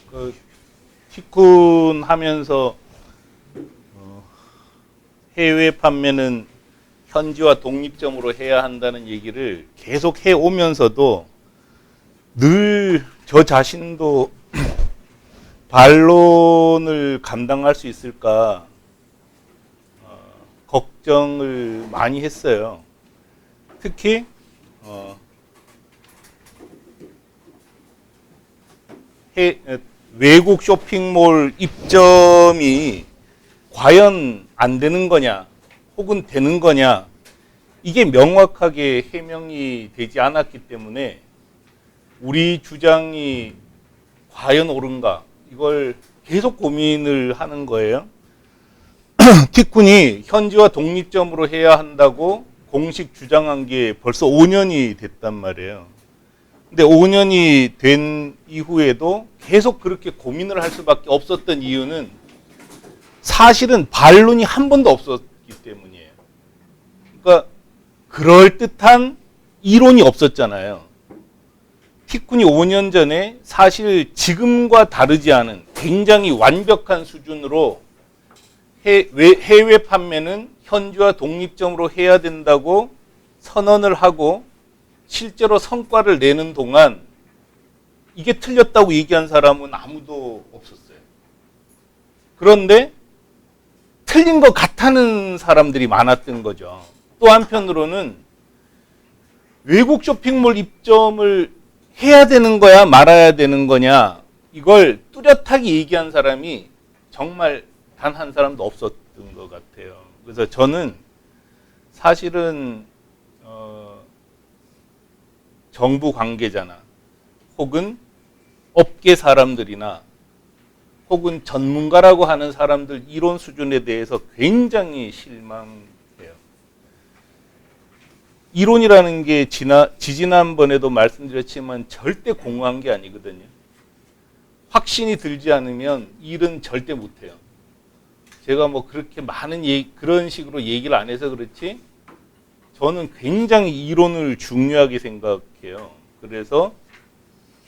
그 티쿤 하면서 해외 판매는 현지화 독립점으로 해야 한다는 얘기를 계속 해오면서도 늘 저 자신도 반론을 감당할 수 있을까 걱정을 많이 했어요. 특히 외국 쇼핑몰 입점이 과연 안 되는 거냐 혹은 되는 거냐, 이게 명확하게 해명이 되지 않았기 때문에 우리 주장이 과연 옳은가, 이걸 계속 고민을 하는 거예요. 티쿤이 현지화 독립점으로 해야 한다고 공식 주장한 게 벌써 5년이 됐단 말이에요. 근데 5년이 된 이후에도 계속 그렇게 고민을 할 수밖에 없었던 이유는 사실은 반론이 한 번도 없었기 때문이에요. 그러니까 그럴듯한 이론이 없었잖아요. 티쿤이 5년 전에 사실 지금과 다르지 않은 굉장히 완벽한 수준으로 해외 판매는 현지화 독립점으로 해야 된다고 선언을 하고 실제로 성과를 내는 동안 이게 틀렸다고 얘기한 사람은 아무도 없었어요. 그런데 틀린 것 같다는 사람들이 많았던 거죠. 또 한편으로는 외국 쇼핑몰 입점을 해야 되는 거야 말아야 되는 거냐, 이걸 뚜렷하게 얘기한 사람이 정말 단 한 사람도 없었던 것 같아요. 그래서 저는 사실은 정부 관계자나 혹은 업계 사람들이나 혹은 전문가라고 하는 사람들 이론 수준에 대해서 굉장히 실망해요. 이론이라는 게 지지난번에도 말씀드렸지만 절대 공허한 게 아니거든요. 확신이 들지 않으면 일은 절대 못해요. 제가 뭐 그렇게 많은 그런 식으로 얘기를 안 해서 그렇지 저는 굉장히 이론을 중요하게 생각해요. 그래서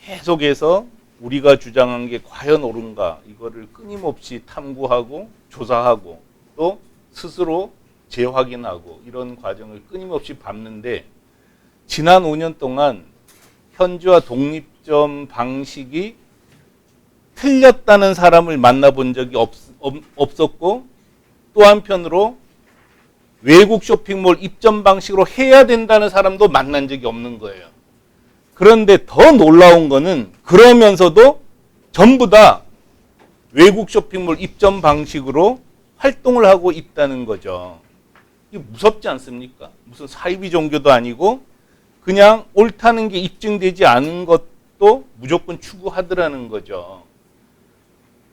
계속해서 우리가 주장한 게 과연 옳은가, 이거를 끊임없이 탐구하고 조사하고 또 스스로 재확인하고 이런 과정을 끊임없이 밟는데, 지난 5년 동안 현지화 독립점 방식이 틀렸다는 사람을 만나본 적이 없었고, 또 한편으로 외국 쇼핑몰 입점 방식으로 해야 된다는 사람도 만난 적이 없는 거예요. 그런데 더 놀라운 거는 그러면서도 전부 다 외국 쇼핑몰 입점 방식으로 활동을 하고 있다는 거죠. 이게 무섭지 않습니까? 무슨 사이비 종교도 아니고 그냥 옳다는 게 입증되지 않은 것도 무조건 추구하더라는 거죠.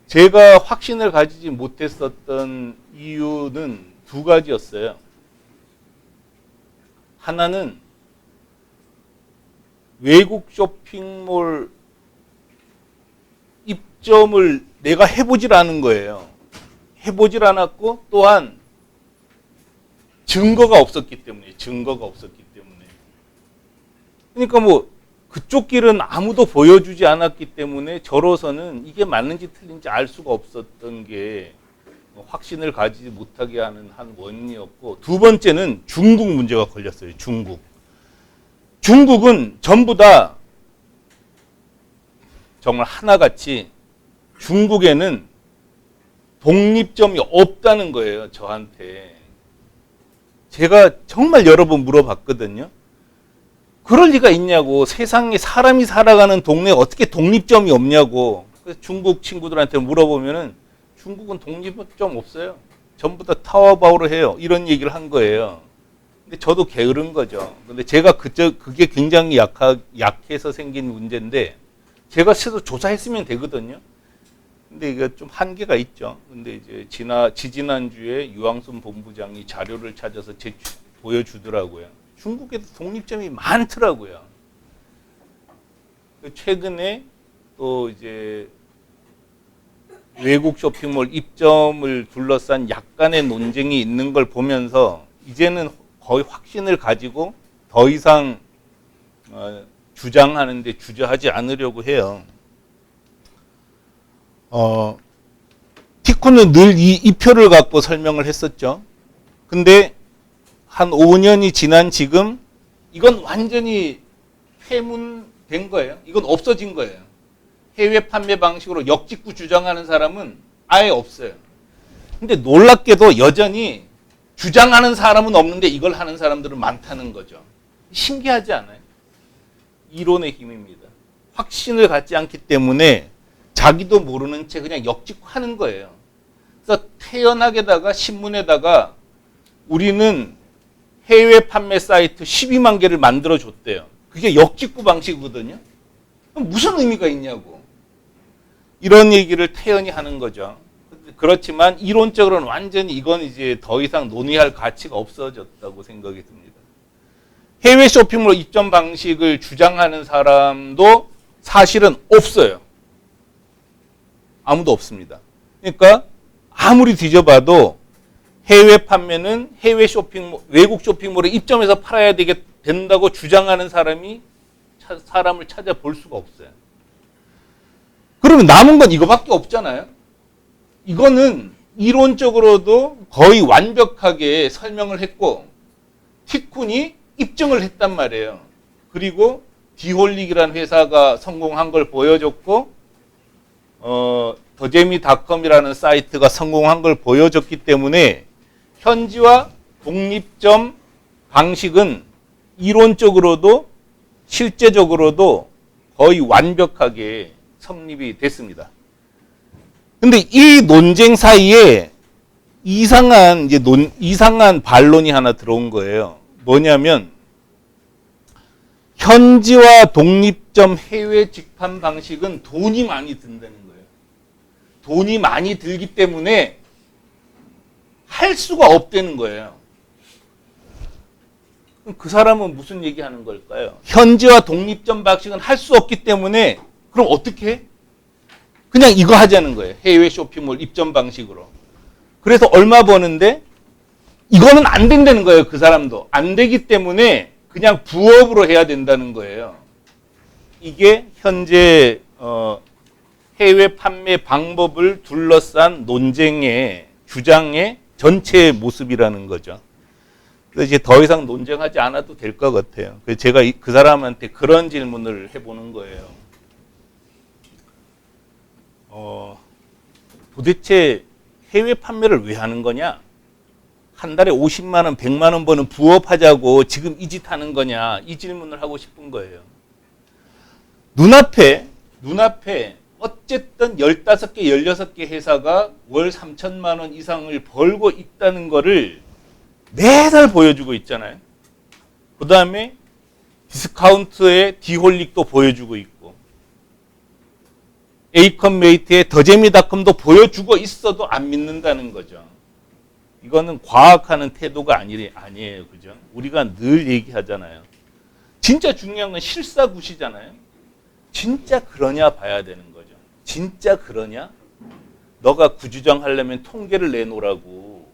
제가 확신을 가지지 못했었던 이유는 두 가지였어요. 하나는 외국 쇼핑몰 입점을 내가 해보질 않은 거예요. 해보질 않았고 또한 증거가 없었기 때문에. 그러니까 뭐 그쪽 길은 아무도 보여주지 않았기 때문에 저로서는 이게 맞는지 틀린지 알 수가 없었던 게 확신을 가지지 못하게 하는 한 원인이었고, 두 번째는 중국 문제가 걸렸어요. 중국은 전부 다 정말 하나같이 중국에는 독립점이 없다는 거예요. 저한테. 제가 정말 여러 번 물어봤거든요. 그럴 리가 있냐고. 세상에 사람이 살아가는 동네에 어떻게 독립점이 없냐고. 그래서 중국 친구들한테 물어보면은 중국은 독립점 없어요. 전부 다 타오바오로 해요. 이런 얘기를 한 거예요. 근데 저도 게으른 거죠. 근데 제가 그게 굉장히 약해서 생긴 문제인데 제가 스스로 조사했으면 되거든요. 근데 이게 좀 한계가 있죠. 근데 이제 지지난주에 유황순 본부장이 자료를 찾아서 보여주더라고요. 중국에도 독립점이 많더라고요. 최근에 또 이제 외국 쇼핑몰 입점을 둘러싼 약간의 논쟁이 있는 걸 보면서 이제는 거의 확신을 가지고 더 이상 주장하는데 주저하지 않으려고 해요. 티코는 늘 이 표를 갖고 설명을 했었죠. 근데 한 5년이 지난 지금 이건 완전히 폐문된 거예요. 이건 없어진 거예요. 해외 판매 방식으로 역직구 주장하는 사람은 아예 없어요. 근데 놀랍게도 여전히 주장하는 사람은 없는데 이걸 하는 사람들은 많다는 거죠. 신기하지 않아요? 이론의 힘입니다. 확신을 갖지 않기 때문에 자기도 모르는 채 그냥 역직구하는 거예요. 그래서 태연하게다가 신문에다가 우리는 해외 판매 사이트 12만 개를 만들어 줬대요. 그게 역직구 방식이거든요. 그럼 무슨 의미가 있냐고. 이런 얘기를 태연히 하는 거죠. 그렇지만 이론적으로는 완전히 이건 이제 더 이상 논의할 가치가 없어졌다고 생각이 듭니다. 해외 쇼핑몰 입점 방식을 주장하는 사람도 사실은 없어요. 아무도 없습니다. 그러니까 아무리 뒤져봐도 해외 판매는 해외 쇼핑몰, 외국 쇼핑몰에 입점해서 팔아야 된다고 주장하는 사람을 찾아볼 수가 없어요. 그러면 남은 건 이거밖에 없잖아요. 이거는 이론적으로도 거의 완벽하게 설명을 했고 티쿤이 입증을 했단 말이에요. 그리고 디홀릭이라는 회사가 성공한 걸 보여줬고 더재미닷컴이라는 사이트가 성공한 걸 보여줬기 때문에 현지화 독립점 방식은 이론적으로도 실제적으로도 거의 완벽하게 성립이 됐습니다. 근데 이 논쟁 사이에 이상한 반론이 하나 들어온 거예요. 뭐냐면 현지화 독립점 해외 직판 방식은 돈이 많이 든다는 거예요. 돈이 많이 들기 때문에 할 수가 없다는 거예요. 그 사람은 무슨 얘기하는 걸까요? 현지화 독립점 방식은 할 수 없기 때문에 그럼 어떻게 해? 그냥 이거 하자는 거예요. 해외 쇼핑몰 입점 방식으로. 그래서 얼마 버는데 이거는 안 된다는 거예요. 그 사람도. 안 되기 때문에 그냥 부업으로 해야 된다는 거예요. 이게 현재 해외 판매 방법을 둘러싼 논쟁의 주장의 전체 모습이라는 거죠. 그래서 이제 더 이상 논쟁하지 않아도 될 것 같아요. 그래서 제가 그 사람한테 그런 질문을 해보는 거예요. 도대체 해외 판매를 왜 하는 거냐? 한 달에 50만 원, 100만 원 버는 부업하자고 지금 이 짓 하는 거냐? 이 질문을 하고 싶은 거예요. 눈앞에 어쨌든 15개, 16개 회사가 월 3천만 원 이상을 벌고 있다는 거를 매달 보여주고 있잖아요. 그 다음에 디스카운트의 디홀릭도 보여주고 있고 에이컨메이트의 더재미닷컴도 보여주고 있어도 안 믿는다는 거죠. 이거는 과학하는 태도가 아니에요. 그죠? 우리가 늘 얘기하잖아요. 진짜 중요한 건 실사구시잖아요. 진짜 그러냐 봐야 되는 거죠. 진짜 그러냐? 너가 구주장하려면 통계를 내놓으라고.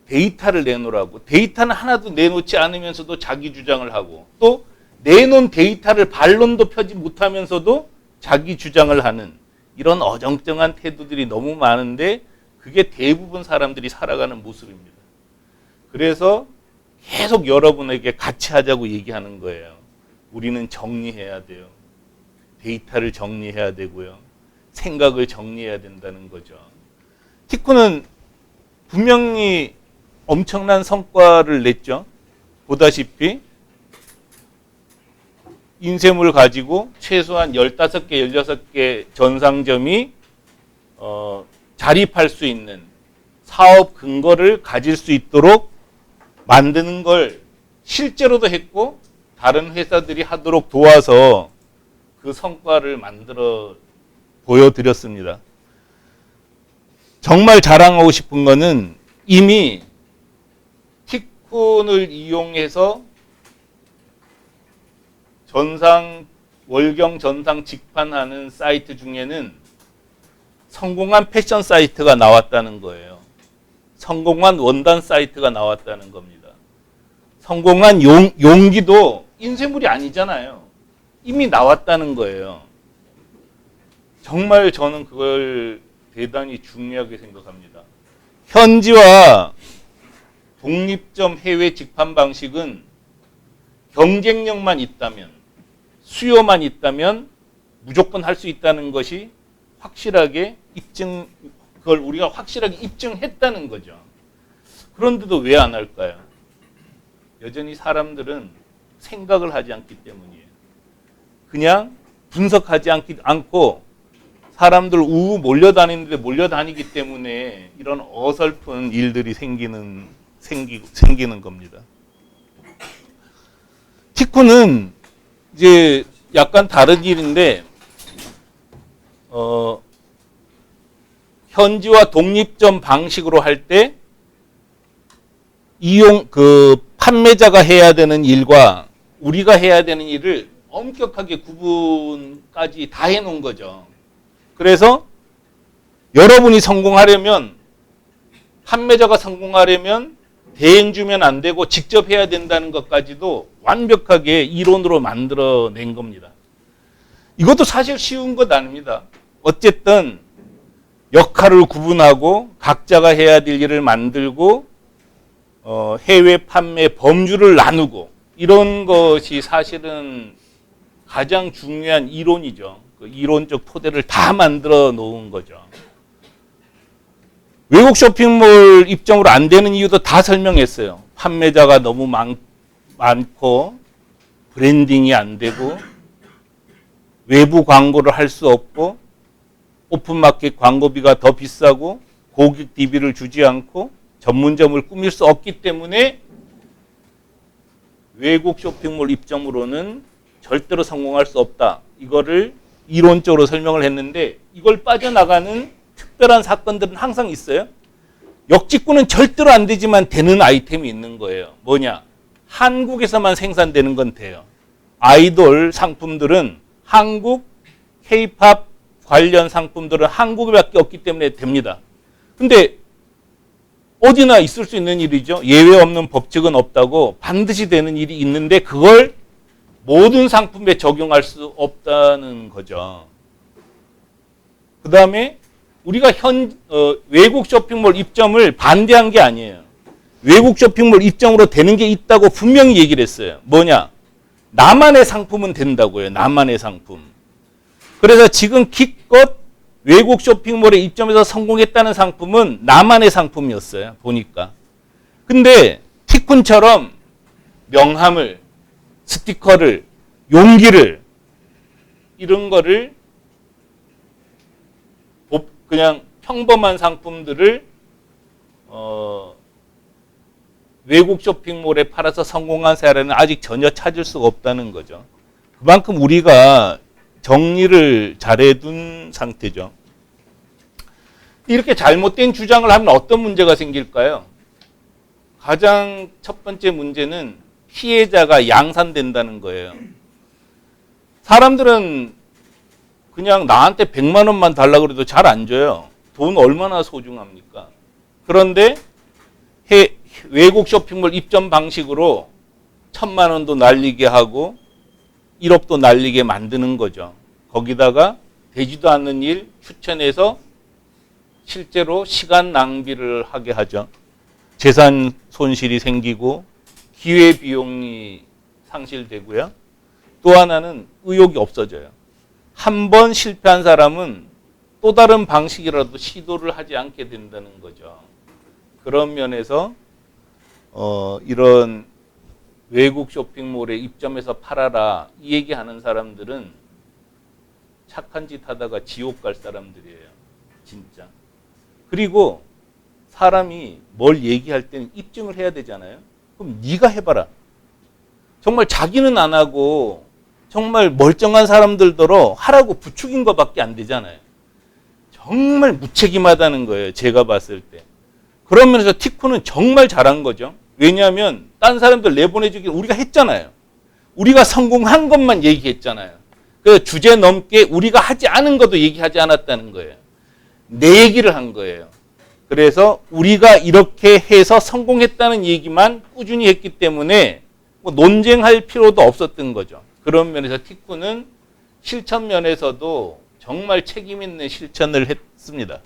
데이터를 내놓으라고. 데이터는 하나도 내놓지 않으면서도 자기 주장을 하고 또 내놓은 데이터를 반론도 펴지 못하면서도 자기 주장을 하는 이런 어정쩡한 태도들이 너무 많은데 그게 대부분 사람들이 살아가는 모습입니다. 그래서 계속 여러분에게 같이 하자고 얘기하는 거예요. 우리는 정리해야 돼요. 데이터를 정리해야 되고요. 생각을 정리해야 된다는 거죠. 티코는 분명히 엄청난 성과를 냈죠. 보다시피 인쇄물 가지고 최소한 15개, 16개 전상점이 자립할 수 있는 사업 근거를 가질 수 있도록 만드는 걸 실제로도 했고 다른 회사들이 하도록 도와서 그 성과를 만들어 보여드렸습니다. 정말 자랑하고 싶은 거는 이미 티콘을 이용해서 월경 전상 직판하는 사이트 중에는 성공한 패션 사이트가 나왔다는 거예요. 성공한 원단 사이트가 나왔다는 겁니다. 성공한 용기도 인쇄물이 아니잖아요. 이미 나왔다는 거예요. 정말 저는 그걸 대단히 중요하게 생각합니다. 현지와 독립점 해외 직판 방식은 경쟁력만 있다면, 수요만 있다면 무조건 할 수 있다는 것이 확실하게 그걸 우리가 확실하게 입증했다는 거죠. 그런데도 왜 안 할까요? 여전히 사람들은 생각을 하지 않기 때문이에요. 그냥 분석하지 않고 사람들 우우 몰려다니기 때문에 이런 어설픈 일들이 생기는 겁니다. 티쿠는 이제 약간 다른 일인데, 현지와 독립점 방식으로 할 때 판매자가 해야 되는 일과 우리가 해야 되는 일을 엄격하게 구분까지 다 해놓은 거죠. 그래서 여러분이 성공하려면, 판매자가 성공하려면 대행 주면 안 되고 직접 해야 된다는 것까지도 완벽하게 이론으로 만들어낸 겁니다. 이것도 사실 쉬운 것 아닙니다. 어쨌든 역할을 구분하고 각자가 해야 될 일을 만들고 해외 판매 범주를 나누고 이런 것이 사실은 가장 중요한 이론이죠. 그 이론적 토대를 다 만들어 놓은 거죠. 외국 쇼핑몰 입점으로 안 되는 이유도 다 설명했어요. 판매자가 너무 많고 브랜딩이 안 되고 외부 광고를 할 수 없고 오픈마켓 광고비가 더 비싸고 고객 DB를 주지 않고 전문점을 꾸밀 수 없기 때문에 외국 쇼핑몰 입점으로는 절대로 성공할 수 없다. 이거를 이론적으로 설명을 했는데 이걸 빠져나가는 특별한 사건들은 항상 있어요. 역직구는 절대로 안 되지만 되는 아이템이 있는 거예요. 뭐냐? 한국에서만 생산되는 건 돼요. 아이돌 상품들은 한국, K-팝 관련 상품들은 한국에밖에 없기 때문에 됩니다. 근데 어디나 있을 수 있는 일이죠. 예외 없는 법칙은 없다고 반드시 되는 일이 있는데 그걸 모든 상품에 적용할 수 없다는 거죠. 그 다음에 우리가 외국 쇼핑몰 입점을 반대한 게 아니에요. 외국 쇼핑몰 입점으로 되는 게 있다고 분명히 얘기를 했어요. 뭐냐? 나만의 상품은 된다고요. 나만의 상품. 그래서 지금 기껏 외국 쇼핑몰에 입점해서 성공했다는 상품은 나만의 상품이었어요. 보니까. 근데 티쿤처럼 명함을, 스티커를, 용기를 이런 거를 그냥 평범한 상품들을 외국 쇼핑몰에 팔아서 성공한 사례는 아직 전혀 찾을 수가 없다는 거죠. 그만큼 우리가 정리를 잘해둔 상태죠. 이렇게 잘못된 주장을 하면 어떤 문제가 생길까요? 가장 첫 번째 문제는 피해자가 양산된다는 거예요. 사람들은 그냥 나한테 100만 원만 달라고 해도 잘 안 줘요. 돈 얼마나 소중합니까? 그런데 외국 쇼핑몰 입점 방식으로 1000만 원도 날리게 하고 1억도 날리게 만드는 거죠. 거기다가 되지도 않는 일 추천해서 실제로 시간 낭비를 하게 하죠. 재산 손실이 생기고 기회 비용이 상실되고요. 또 하나는 의욕이 없어져요. 한 번 실패한 사람은 또 다른 방식이라도 시도를 하지 않게 된다는 거죠. 그런 면에서 이런 외국 쇼핑몰에 입점해서 팔아라 이 얘기하는 사람들은 착한 짓 하다가 지옥 갈 사람들이에요. 진짜. 그리고 사람이 뭘 얘기할 때는 입증을 해야 되잖아요. 그럼 네가 해봐라. 정말 자기는 안 하고 정말 멀쩡한 사람들더러 하라고 부추긴 것밖에 안 되잖아요. 정말 무책임하다는 거예요. 제가 봤을 때. 그런 면에서 티코는 정말 잘한 거죠. 왜냐하면 딴 사람들 내보내주기 우리가 했잖아요. 우리가 성공한 것만 얘기했잖아요. 그 주제 넘게 우리가 하지 않은 것도 얘기하지 않았다는 거예요. 내 얘기를 한 거예요. 그래서 우리가 이렇게 해서 성공했다는 얘기만 꾸준히 했기 때문에 뭐 논쟁할 필요도 없었던 거죠. 그런 면에서 티쿠는 실천 면에서도 정말 책임 있는 실천을 했습니다.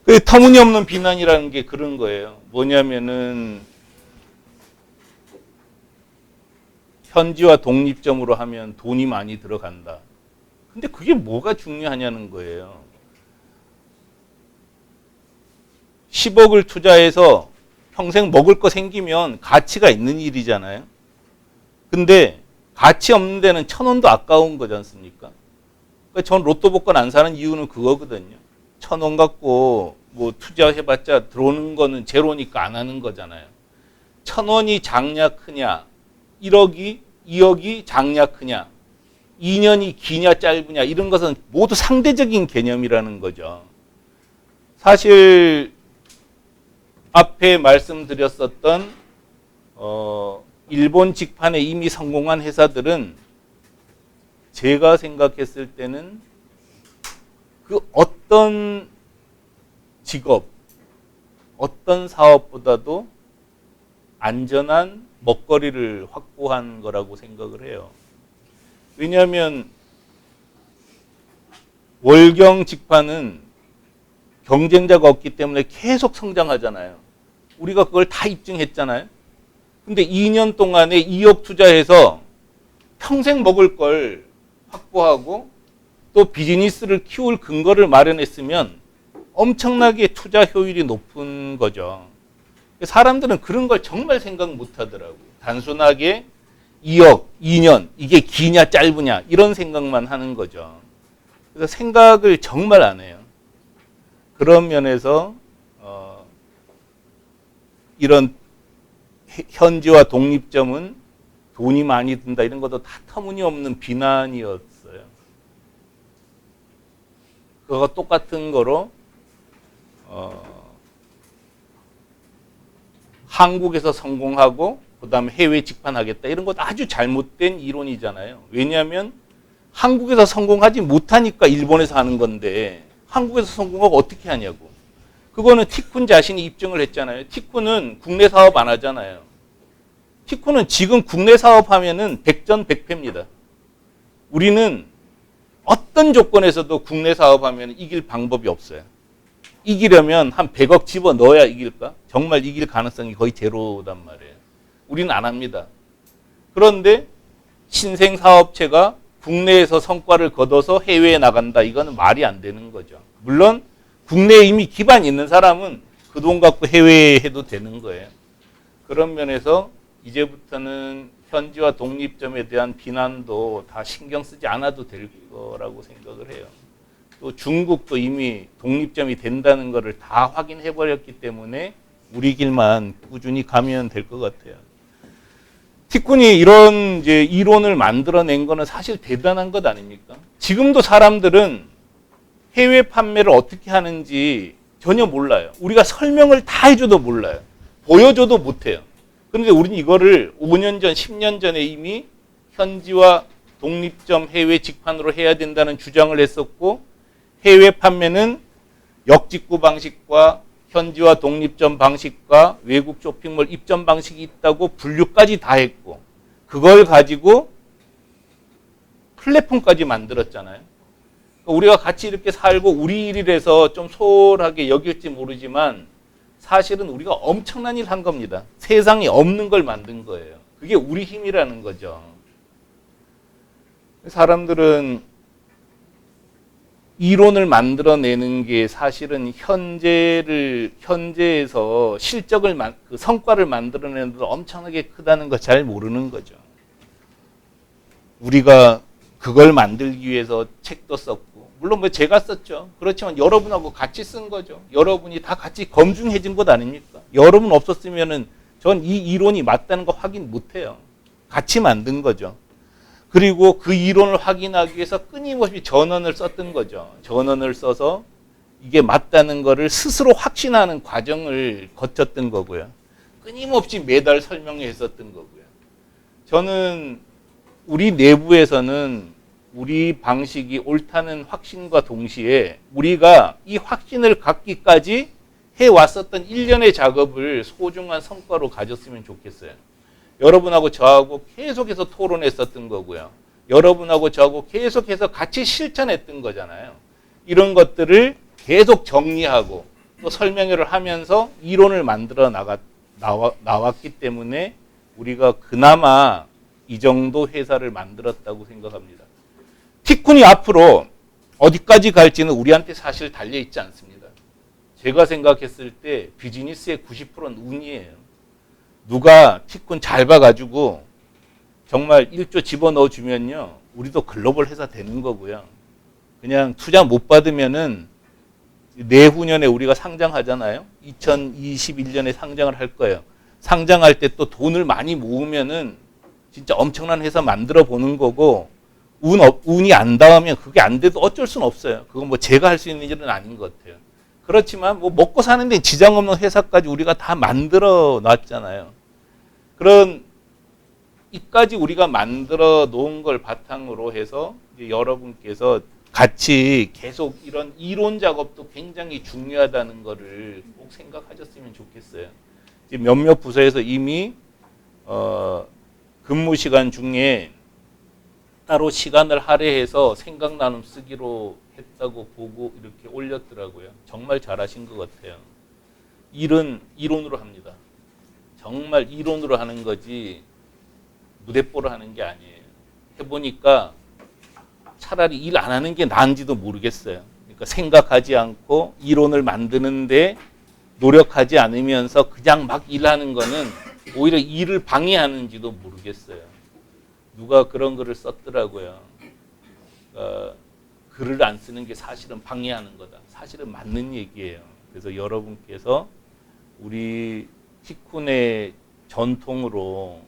그 터무니없는 비난이라는 게 그런 거예요. 뭐냐면은 현지화 독립점으로 하면 돈이 많이 들어간다. 근데 그게 뭐가 중요하냐는 거예요. 10억을 투자해서 평생 먹을 거 생기면 가치가 있는 일이잖아요. 근데 가치 없는 데는 1,000원도 아까운 거지 않습니까? 그러니까 전 로또 복권 안 사는 이유는 그거거든요. 1,000원 갖고 뭐 투자해봤자 들어오는 거는 제로니까 안 하는 거잖아요. 1,000원이 작냐 크냐, 1억이 2억이 작냐 크냐, 2년이 기냐 짧으냐 이런 것은 모두 상대적인 개념이라는 거죠. 사실 앞에 말씀드렸었던 일본 직판에 이미 성공한 회사들은 제가 생각했을 때는 그 어떤 직업, 어떤 사업보다도 안전한 먹거리를 확보한 거라고 생각을 해요. 왜냐하면 월경 직판은 경쟁자가 없기 때문에 계속 성장하잖아요. 우리가 그걸 다 입증했잖아요. 근데 2년 동안에 2억 투자해서 평생 먹을 걸 확보하고 또 비즈니스를 키울 근거를 마련했으면 엄청나게 투자 효율이 높은 거죠. 사람들은 그런 걸 정말 생각 못 하더라고요. 단순하게 2억, 2년, 이게 기냐 짧으냐 이런 생각만 하는 거죠. 그래서 생각을 정말 안 해요. 그런 면에서 이런 현지화 독립점은 돈이 많이 든다 이런 것도 다 터무니없는 비난이었어요. 그거가 똑같은 거로 한국에서 성공하고 그다음에 해외 직판하겠다 이런 것도 아주 잘못된 이론이잖아요. 왜냐하면 한국에서 성공하지 못하니까 일본에서 하는 건데 한국에서 성공하고 어떻게 하냐고. 그거는 티쿤 자신이 입증을 했잖아요. 티쿤은 국내 사업 안 하잖아요. 티쿤은 지금 국내 사업하면은 백전백패입니다. 우리는 어떤 조건에서도 국내 사업하면 이길 방법이 없어요. 이기려면 한 100억 집어 넣어야 이길까? 정말 이길 가능성이 거의 제로단 말이에요. 우리는 안 합니다. 그런데 신생 사업체가 국내에서 성과를 거둬서 해외에 나간다. 이거는 말이 안 되는 거죠. 물론 국내에 이미 기반이 있는 사람은 그 돈 갖고 해외에 해도 되는 거예요. 그런 면에서 이제부터는 현지화 독립점에 대한 비난도 다 신경 쓰지 않아도 될 거라고 생각을 해요. 또 중국도 이미 독립점이 된다는 것을 다 확인해 버렸기 때문에 우리 길만 꾸준히 가면 될 것 같아요. 티쿤이 이런 이제 이론을 만들어낸 거는 사실 대단한 것 아닙니까? 지금도 사람들은 해외 판매를 어떻게 하는지 전혀 몰라요. 우리가 설명을 다 해줘도 몰라요. 보여줘도 못해요. 그런데 우리는 이거를 5년 전, 10년 전에 이미 현지화 독립점 해외 직판으로 해야 된다는 주장을 했었고 해외 판매는 역직구 방식과 현지화 독립점 방식과 외국 쇼핑몰 입점 방식이 있다고 분류까지 다 했고 그걸 가지고 플랫폼까지 만들었잖아요. 우리가 같이 이렇게 살고 우리 일이라서 좀 소홀하게 여길지 모르지만 사실은 우리가 엄청난 일 한 겁니다. 세상에 없는 걸 만든 거예요. 그게 우리 힘이라는 거죠. 사람들은 이론을 만들어내는 게 사실은 현재에서 실적을 그 성과를 만들어내는 데 엄청나게 크다는 거 잘 모르는 거죠. 우리가 그걸 만들기 위해서 책도 썼고 물론 뭐 제가 썼죠. 그렇지만 여러분하고 같이 쓴 거죠. 여러분이 다 같이 검증해 준 것 아닙니까? 여러분 없었으면은 전 이 이론이 맞다는 거 확인 못 해요. 같이 만든 거죠. 그리고 그 이론을 확인하기 위해서 끊임없이 전원을 썼던 거죠. 전원을 써서 이게 맞다는 거를 스스로 확신하는 과정을 거쳤던 거고요. 끊임없이 매달 설명했었던 거고요. 저는 우리 내부에서는 우리 방식이 옳다는 확신과 동시에 우리가 이 확신을 갖기까지 해왔었던 1년의 작업을 소중한 성과로 가졌으면 좋겠어요. 여러분하고 저하고 계속해서 토론했었던 거고요. 여러분하고 저하고 계속해서 같이 실천했던 거잖아요. 이런 것들을 계속 정리하고 또 설명회를 하면서 이론을 만들어 나왔기 때문에 우리가 그나마 이 정도 회사를 만들었다고 생각합니다. 티쿤이 앞으로 어디까지 갈지는 우리한테 사실 달려있지 않습니다. 제가 생각했을 때 비즈니스의 90%는 운이에요. 누가 티쿤 잘 봐가지고 정말 1조 집어넣어 주면요, 우리도 글로벌 회사 되는 거고요. 그냥 투자 못 받으면은 내후년에 우리가 상장하잖아요. 2021년에 상장을 할 거예요. 상장할 때 또 돈을 많이 모으면은 진짜 엄청난 회사 만들어 보는 거고, 운이 안 닿으면 그게 안 돼도 어쩔 수는 없어요. 그건 뭐 제가 할 수 있는 일은 아닌 것 같아요. 그렇지만 뭐 먹고 사는데 지장 없는 회사까지 우리가 다 만들어 놨잖아요. 그런 이까지 우리가 만들어 놓은 걸 바탕으로 해서 이제 여러분께서 같이 계속 이런 이론 작업도 굉장히 중요하다는 거를 꼭 생각하셨으면 좋겠어요. 이제 몇몇 부서에서 이미 근무 시간 중에 따로 시간을 할애해서 생각 나눔 쓰기로 했다고 보고 이렇게 올렸더라고요. 정말 잘하신 것 같아요. 일은 이론으로 합니다. 정말 이론으로 하는 거지 무대뽀로 하는 게 아니에요. 해보니까 차라리 일 안 하는 게 나은지도 모르겠어요. 그러니까 생각하지 않고 이론을 만드는데 노력하지 않으면서 그냥 막 일하는 거는 오히려 일을 방해하는지도 모르겠어요. 누가 그런 글을 썼더라고요. 글을 안 쓰는 게 사실은 방해하는 거다. 사실은 맞는 얘기예요. 그래서 여러분께서 우리 티쿤의 전통으로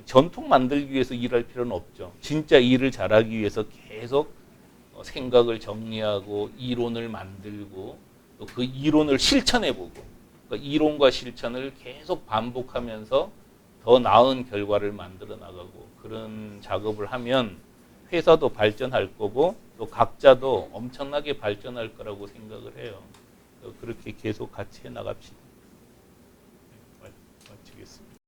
전통 만들기 위해서 일할 필요는 없죠. 진짜 일을 잘하기 위해서 계속 생각을 정리하고 이론을 만들고 또 그 이론을 실천해보고 그러니까 이론과 실천을 계속 반복하면서 더 나은 결과를 만들어 나가고 그런 작업을 하면 회사도 발전할 거고 또 각자도 엄청나게 발전할 거라고 생각을 해요. 그렇게 계속 같이 해나갑시다. 마치겠습니다.